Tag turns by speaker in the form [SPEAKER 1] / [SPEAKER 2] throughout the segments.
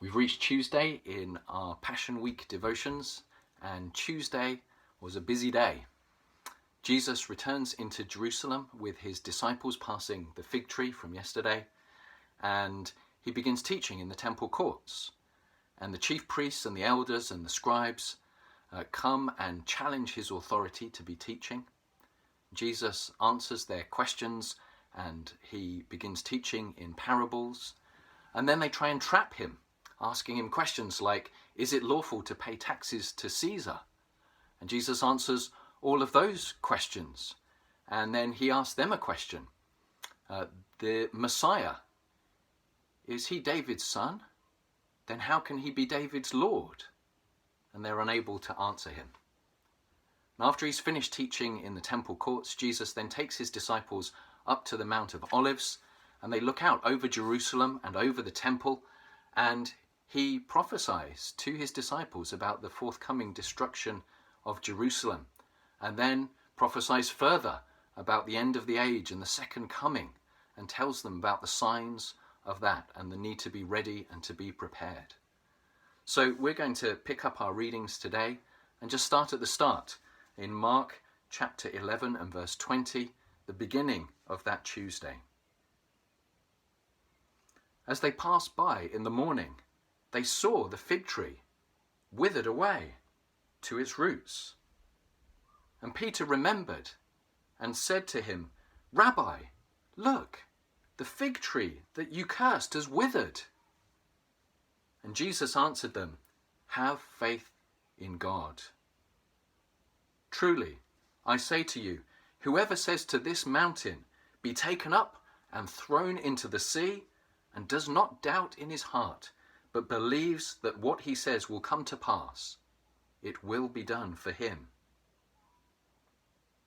[SPEAKER 1] We've reached Tuesday in our Passion Week devotions, and Tuesday was a busy day. Jesus returns into Jerusalem with his disciples passing the fig tree from yesterday, and he begins teaching in the temple courts. And the chief priests and the elders and the scribes come and challenge his authority to be teaching. Jesus answers their questions and he begins teaching in parables. And then they try and trap him, asking him questions like, is it lawful to pay taxes to Caesar? And Jesus answers all of those questions. And then he asks them a question. The Messiah, is he David's son? Then how can he be David's Lord? And they're unable to answer him. And after he's finished teaching in the temple courts, Jesus then takes his disciples up to the Mount of Olives, and they look out over Jerusalem and over the temple, and he prophesies to his disciples about the forthcoming destruction of Jerusalem, and then prophesies further about the end of the age and the second coming, and tells them about the signs of that and the need to be ready and to be prepared. So we're going to pick up our readings today and just start at the start in Mark chapter 11 and verse 20, the beginning of that Tuesday. As they passed by in the morning, they saw the fig tree withered away to its roots. And Peter remembered and said to him, Rabbi, look, the fig tree that you cursed has withered. And Jesus answered them, have faith in God. Truly, I say to you, whoever says to this mountain, be taken up and thrown into the sea, and does not doubt in his heart, but believes that what he says will come to pass, it will be done for him.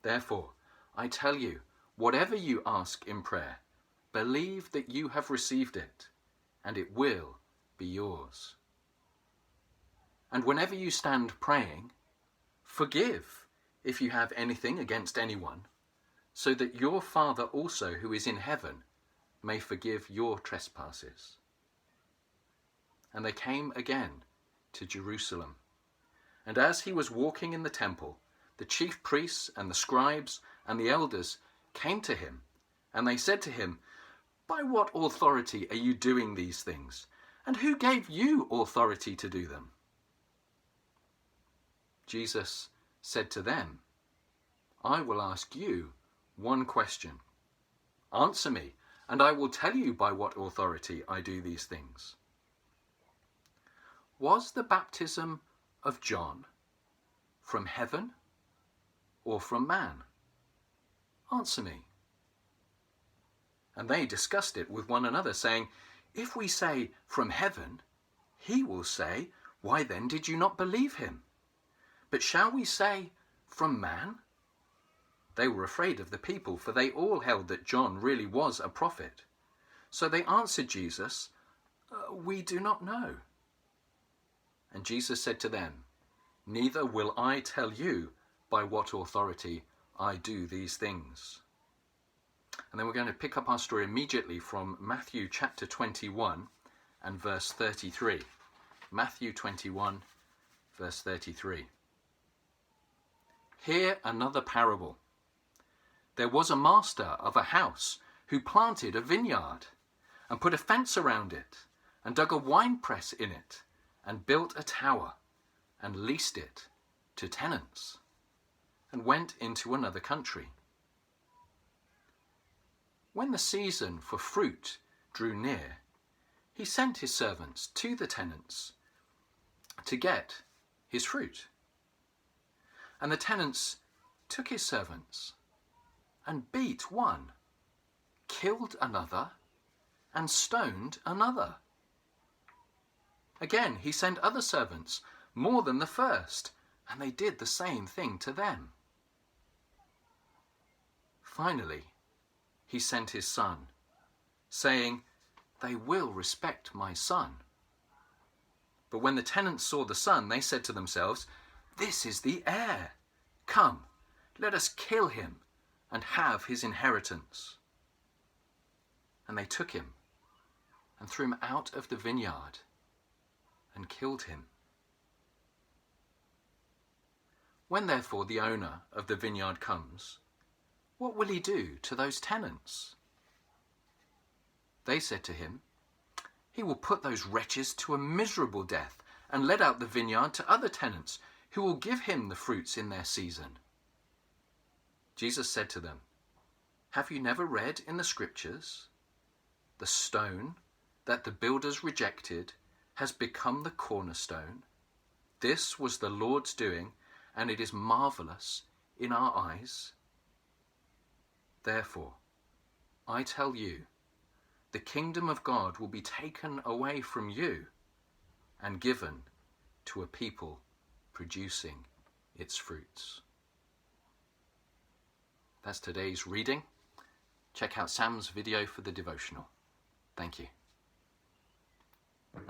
[SPEAKER 1] Therefore, I tell you, whatever you ask in prayer, believe that you have received it, and it will be yours. And whenever you stand praying, forgive if you have anything against anyone, so that your Father also who is in heaven may forgive your trespasses. And they came again to Jerusalem. And as he was walking in the temple, the chief priests and the scribes and the elders came to him, and they said to him, by what authority are you doing these things? And who gave you authority to do them? Jesus said to them, I will ask you one question. Answer me, and I will tell you by what authority I do these things. Was the baptism of John from heaven or from man? Answer me. And they discussed it with one another, saying, if we say from heaven, he will say, why then did you not believe him? But shall we say from man? They were afraid of the people, for they all held that John really was a prophet. So they answered Jesus, we do not know. And Jesus said to them, neither will I tell you by what authority I do these things. And then we're going to pick up our story immediately from Matthew chapter 21 and verse 33. Matthew 21, verse 33. Hear another parable. There was a master of a house who planted a vineyard and put a fence around it and dug a winepress in it and built a tower and leased it to tenants and went into another country. When the season for fruit drew near, he sent his servants to the tenants to get his fruit. And the tenants took his servants and beat one, killed another, and stoned another. Again, he sent other servants, more than the first, and they did the same thing to them. Finally, he sent his son, saying, they will respect my son. But when the tenants saw the son, they said to themselves, this is the heir. Come, let us kill him and have his inheritance. And they took him and threw him out of the vineyard and killed him. When therefore the owner of the vineyard comes, what will he do to those tenants?" They said to him, "He will put those wretches to a miserable death and let out the vineyard to other tenants who will give him the fruits in their season." Jesus said to them, "Have you never read in the scriptures, 'The stone that the builders rejected has become the cornerstone. This was the Lord's doing, and it is marvelous in our eyes'? Therefore, I tell you, the kingdom of God will be taken away from you and given to a people producing its fruits." That's today's reading. Check out Sam's video for the devotional. Thank you.